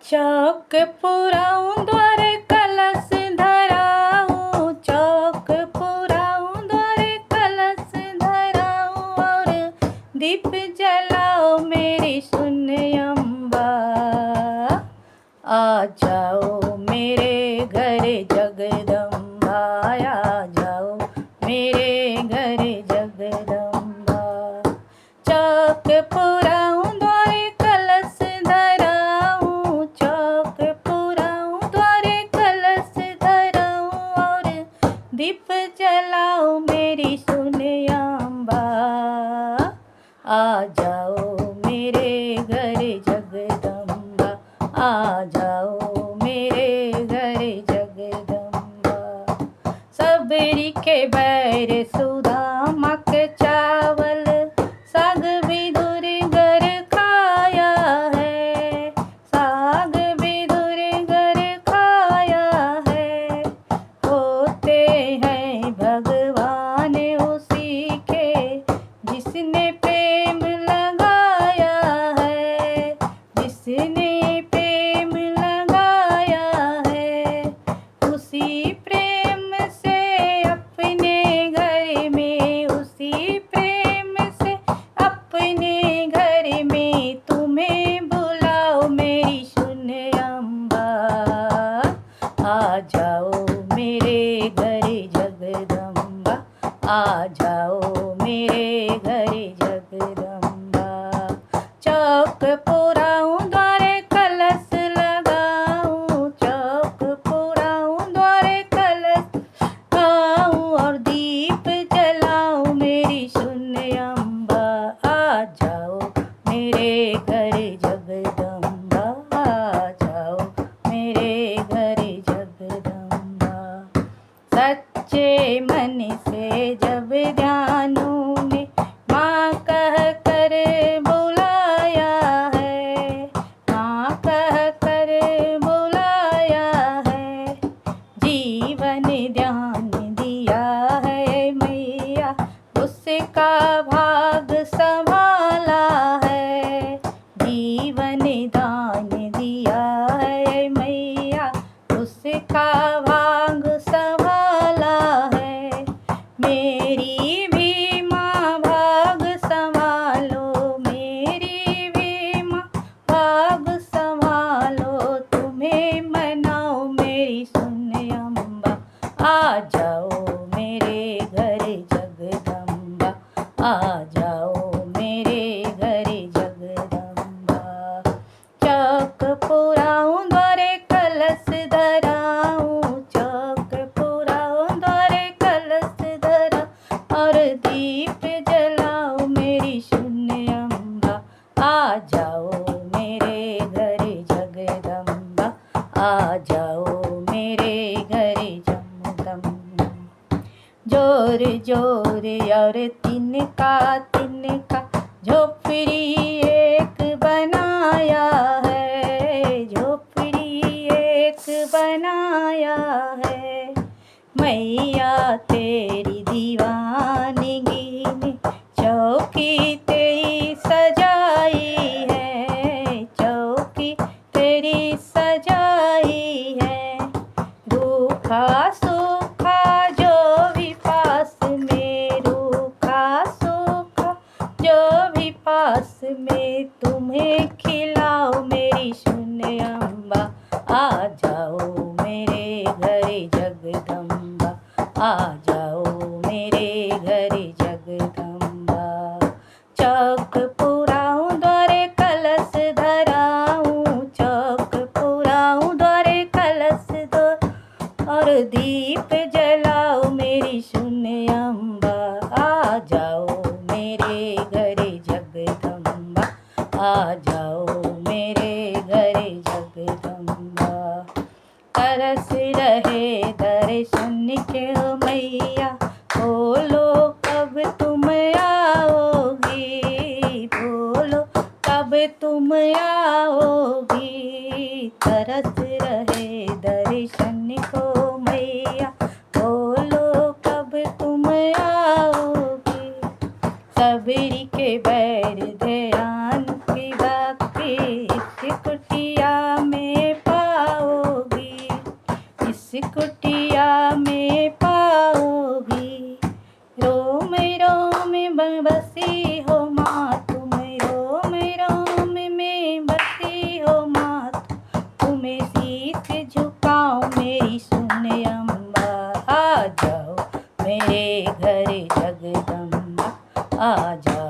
चौक पुराऊं द्वारे कलश धराऊं, चौक पुराऊं द्वारे कलश धराऊं, और दीप जलाओ मेरी सुन अम्बा। आ जाओ मेरे घर जगदम्बा, आ जाओ मेरे घर जगदम्बा। चौक पुराऊं द्वारे कलश धराऊं, चौक पुराऊं द्वारे कलश धराऊं, और दीप जलाओ मेरी सुन अम्बा। आ जाओ मेरे घर जगदम्बा, आ जाओ मेरे घर जगदम्बा। सबरी के बैर सुदामा के चावल, साग विदुर घर खाया है, साग विदुर घर खाया है। होते हैं भगवान उसी के जिसने प्रेम लगाया है, जिसने प्रेम लगाया है। उसी प्रेम से अपने घर में, उसी प्रेम से अपने घर में तुम्हें बुलाओ मेरी सुन अम्बा। आ जाओ मेरे घर जगदम्बा, आ जाओ मेरे घर जगदम्बा। चौक पुराऊं द्वारे कलश लगाऊं, चौक पुराऊं द्वारे कलश लगाऊं, और दीप जलाऊं मेरी सुन अम्बा। आ जाओ मेरे घर जगदम्बा, आ जाओ मेरे घर जगदम्बा। सच्चे मन से जब ध्यानों ने माँ कह कर बुलाया है, माँ कह कर बुलाया है। जीवन ध्यान दिया है मैया, उसका भाग संभाला है। जीवन दान दिया है मैया, उसका भाग संभाला है। मेरी भी माँ भाग संभालो, मेरी भी माँ भाग संभालो, तुम्हें मनाओ मेरी सुन अम्बा। आ जाओ मेरे घर जगदम्बा, आ जाओ मेरे घर जगदम्बा। चौक पुराऊं द्वारे कलश धराऊं, चौक पुराऊं द्वारे कलश धराऊं, और दीप जलाओ मेरी सुन अम्बा। आ जाओ मेरे घर जगदम्बा, आ जाओ मेरे घर जगदम्बा। जोर जोर और तिनका तिनका झोपड़ी एक बनाया है, झोपड़ी एक बनाया है। मैया तेरी दीवानगी ने चौकी तेरी सजाई है, चौकी तेरी सजाई है। रूखा सूखा जो भी पास में, रूखा सूखा जो भी पास में, तुम्हें खिलाओ मेरी सुन अम्बा। आ जाओ मेरे घर जगदम्बा, आ जाओ मेरे घर जगदम्बा। चौक पुराऊं द्वारे कलश धराऊं, चौक पुराऊं द्वारे कलश धराऊं, और दीप जलाओ मेरी सुन अम्बा। आ जाओ मेरे घर जगदम्बा, आ जाओ मेरे घर जगदम्बा। तरस रहे दर्शन के मैया, बोलो कब तुम आओगी, बोलो कब तुम आओगी। तरस रहे दर्शन को मैया, बोलो कब तुम आओगी। सबरी के बैर ध्यान की भक्ति इस कुटिया में आ जाओ।